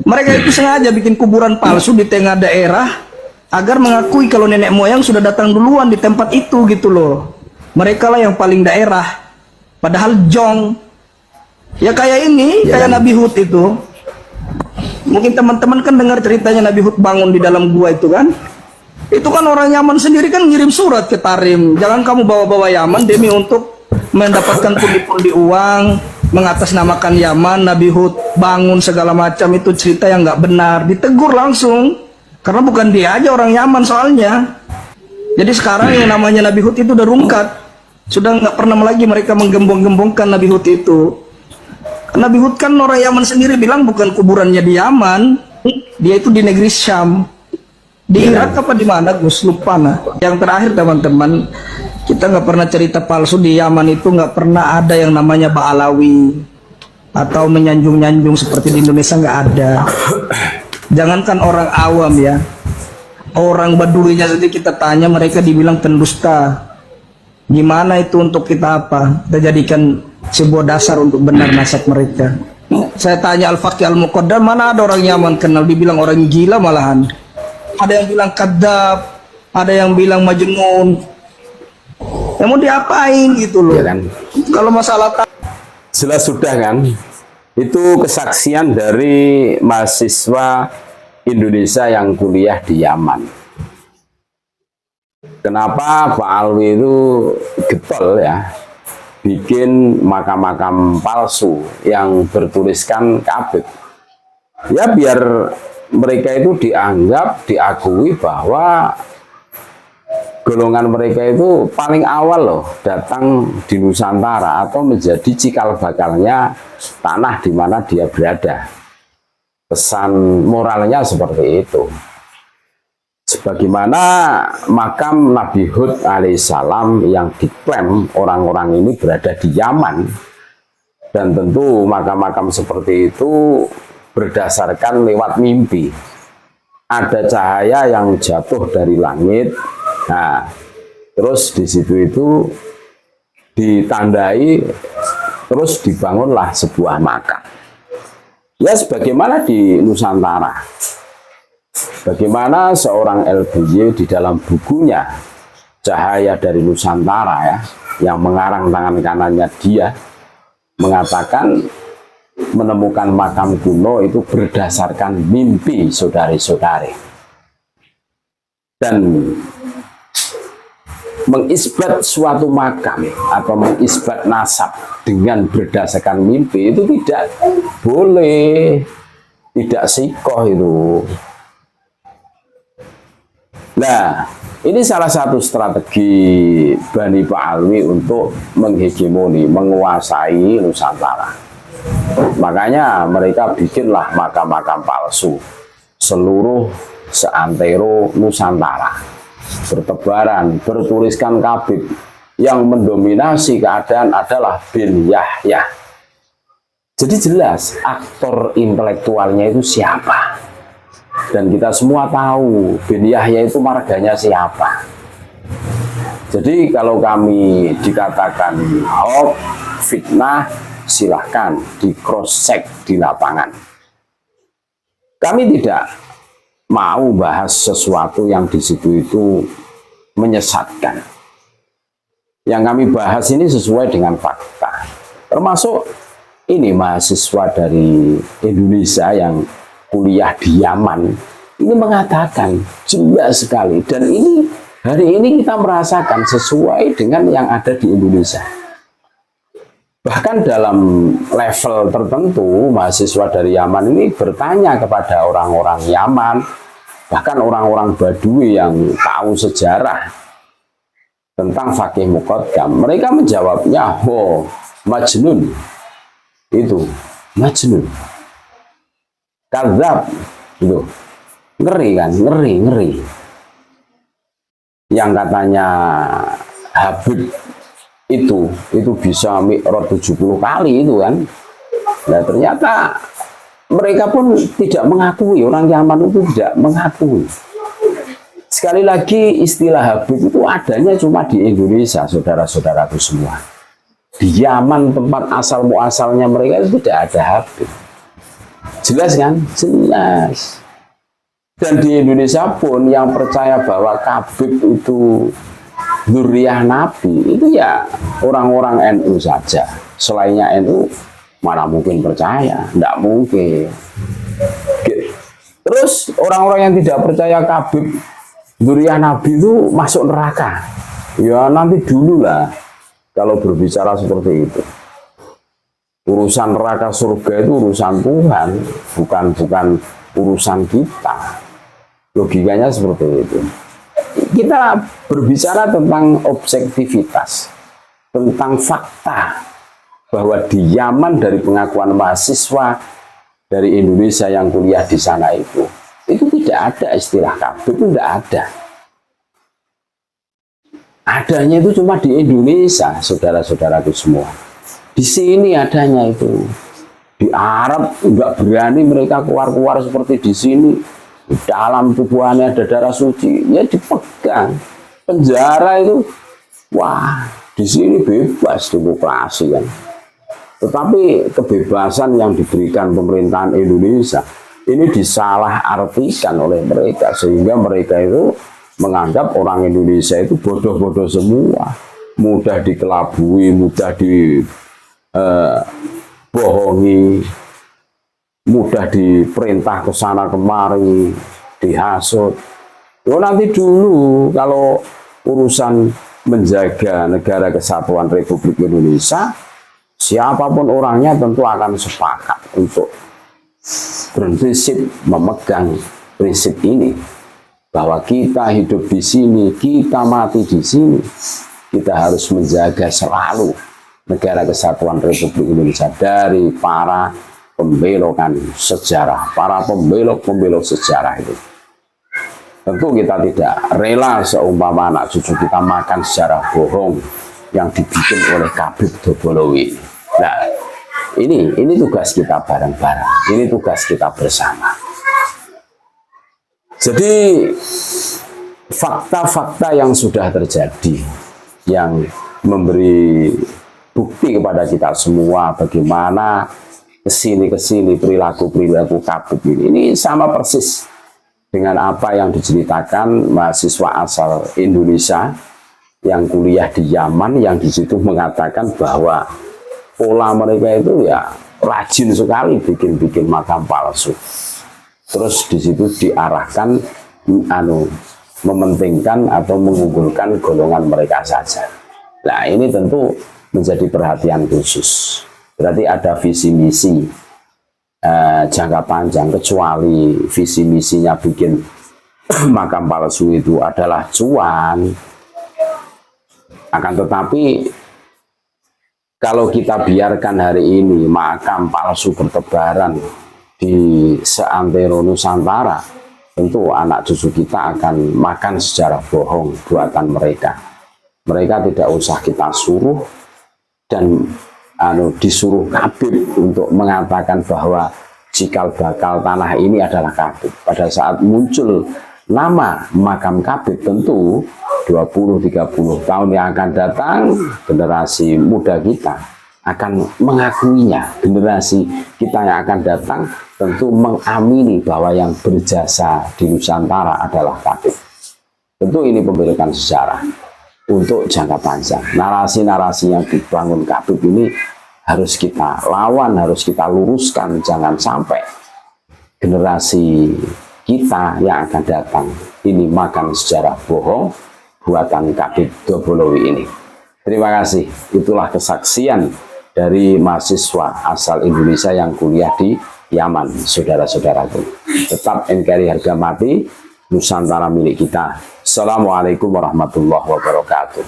Mereka itu sengaja bikin kuburan palsu di tengah daerah agar mengakui kalau nenek moyang sudah datang duluan di tempat itu gitu loh. Mereka lah yang paling daerah. Padahal jong. Ya kayak ini, kayak Nabi Hud itu. Mungkin teman-teman kan dengar ceritanya Nabi Hud bangun di dalam gua itu kan. Itu kan orang Yaman sendiri kan ngirim surat ke Tarim. Jangan kamu bawa-bawa Yaman demi untuk mendapatkan pundi-pundi uang, mengatasnamakan Yaman. Nabi Hud bangun segala macam, itu cerita yang nggak benar. Ditegur langsung. Karena bukan dia aja orang Yaman soalnya. Jadi sekarang yang namanya Nabi Hud itu udah rungkat. Sudah nggak pernah lagi mereka menggembong-gembongkan Nabi Hud itu. Nabi Hud kan orang Yaman sendiri bilang bukan kuburannya di Yaman. Dia itu di negeri Syam. Di Irak apa di mana Gus? Lupa nah. Yang terakhir teman-teman, kita nggak pernah cerita palsu di Yaman itu, nggak pernah ada yang namanya Ba'alawi atau menyanjung-nyanjung seperti di Indonesia, nggak ada. Jangankan orang awam ya, orang Baduinya saja kita tanya mereka dibilang pendusta. Gimana itu untuk kita apa? Kita jadikan sebuah dasar untuk benar nasab mereka. Saya tanya Al-Faqih Al-Muqaddam, mana ada orang Yaman kenal, dibilang orang gila malahan. Ada yang bilang kadzab, ada yang bilang majnun. Yang mau diapain gitu loh. Ya kan? Kalau masalah Jelas sudah kan, itu kesaksian dari mahasiswa Indonesia yang kuliah di Yaman. Kenapa Pak Alwi itu getol ya, bikin makam-makam palsu yang bertuliskan Kabeh. Ya biar mereka itu dianggap, diakui bahwa golongan mereka itu paling awal loh datang di Nusantara atau menjadi cikal bakalnya tanah di mana dia berada. Pesan moralnya seperti itu. Sebagaimana makam Nabi Hud alaihissalam yang diklaim orang-orang ini berada di Yaman. Dan tentu makam-makam seperti itu berdasarkan lewat mimpi. Ada cahaya yang jatuh dari langit. Nah, terus di situ itu ditandai, terus dibangunlah sebuah makam. Ya sebagaimana di Nusantara. Bagaimana seorang LBY di dalam bukunya Cahaya dari Nusantara ya, yang mengarang tangan kanannya dia, mengatakan menemukan makam kuno itu berdasarkan mimpi saudari-saudari. Dan mengisbat suatu makam atau mengisbat nasab dengan berdasarkan mimpi itu tidak boleh, tidak sikoh itu. Nah, ini salah satu strategi Bani Pak Alwi untuk menghegemoni, menguasai Nusantara. Makanya mereka bikinlah makam-makam palsu seluruh seantero Nusantara, bertebaran, bertuliskan Kabib. Yang mendominasi keadaan adalah bin Yahya. Jadi jelas aktor intelektualnya itu siapa. Dan kita semua tahu bin Yahya itu marganya siapa. Jadi kalau kami dikatakan hoax, fitnah, silahkan di cross check di lapangan. Kami tidak mau bahas sesuatu yang di situ itu menyesatkan. Yang kami bahas ini sesuai dengan fakta. Termasuk ini mahasiswa dari Indonesia yang kuliah di Yaman ini mengatakan jelas sekali, dan ini hari ini kita merasakan sesuai dengan yang ada di Indonesia. Bahkan dalam level tertentu mahasiswa dari Yaman ini bertanya kepada orang-orang Yaman, bahkan orang-orang Badui yang tahu sejarah tentang Faqih Muqaddam, mereka menjawabnya majnun, itu majnun, kadzab, itu ngeri kan, ngeri. Yang katanya Habib itu bisa mi'raj 70 kali itu kan. Nah ternyata mereka pun tidak mengakui, orang Yaman itu tidak mengakui. Sekali lagi istilah Habib itu adanya cuma di Indonesia, saudara-saudaraku semua. Di Yaman tempat asal muasalnya mereka itu tidak ada Habib. Jelas kan? Jelas. Dan di Indonesia pun yang percaya bahwa Khabib itu dzurriyyah Nabi, itu ya orang-orang NU saja. Selainnya NU mana mungkin percaya, tidak mungkin. Terus orang-orang yang tidak percaya Khabib dzurriyyah Nabi itu masuk neraka. Ya nanti dulu lah kalau berbicara seperti itu. Urusan neraka surga itu urusan Tuhan, bukan urusan kita. Logikanya seperti itu. Kita berbicara tentang objektivitas, tentang fakta bahwa di Yaman dari pengakuan mahasiswa dari Indonesia yang kuliah di sana itu tidak ada istilah Khabib, itu tidak ada. Adanya itu cuma di Indonesia, saudara-saudaraku semua. Di sini adanya itu. Di Arab nggak berani mereka keluar-keluar seperti di sini. Di dalam tubuhannya ada darah suci, ya dipegang. Penjara itu, wah, di sini bebas demokrasi kan. Tetapi kebebasan yang diberikan pemerintahan Indonesia ini disalahartikan oleh mereka, sehingga mereka itu menganggap orang Indonesia itu bodoh-bodoh semua, mudah dikelabui, mudah dibohongi, mudah diperintah ke sana kemari, dihasut. Oh, nanti dulu kalau urusan menjaga negara kesatuan Republik Indonesia, siapapun orangnya tentu akan sepakat untuk berprinsip memegang prinsip ini, bahwa kita hidup di sini, kita mati di sini, kita harus menjaga selalu negara kesatuan Republik Indonesia dari para pembelokan sejarah, para pembelok-pembelok sejarah itu. Tentu kita tidak rela seumpama anak cucu kita makan sejarah bohong yang dibikin oleh Khabib Dobolowi. Nah, ini tugas kita bareng-bareng, ini tugas kita bersama. Jadi fakta-fakta yang sudah terjadi, yang memberi bukti kepada kita semua bagaimana kesini perilaku Khabib ini sama persis dengan apa yang diceritakan mahasiswa asal Indonesia yang kuliah di Yaman, yang di situ mengatakan bahwa pola mereka itu ya rajin sekali bikin makam palsu. Terus di situ diarahkan mementingkan atau mengunggulkan golongan mereka saja. Nah, ini tentu menjadi perhatian khusus. Berarti ada visi misi jangka panjang, kecuali visi misinya bikin makam palsu itu adalah cuan. Akan tetapi kalau kita biarkan hari ini makam palsu bertebaran di seantero Nusantara, tentu anak cucu kita akan makan sejarah bohong buatan mereka. Mereka tidak usah kita suruh dan disuruh Khabib untuk mengatakan bahwa cikal bakal tanah ini adalah Khabib. Pada saat muncul nama makam Khabib, tentu 20-30 tahun yang akan datang, generasi muda kita akan mengakuinya. Generasi kita yang akan datang tentu mengamini bahwa yang berjasa di Nusantara adalah Khabib. Tentu ini pembelokan sejarah untuk jangka panjang. Narasi-narasi yang dibangun Khabib ini harus kita lawan, harus kita luruskan. Jangan sampai generasi kita yang akan datang ini makan sejarah bohong buatan Khabib Dobolowi ini. Terima kasih. Itulah kesaksian dari mahasiswa asal Indonesia yang kuliah di Yaman, saudara-saudaraku. Tetap NKRI harga mati, Nusantara milik kita. Assalamualaikum warahmatullahi wabarakatuh.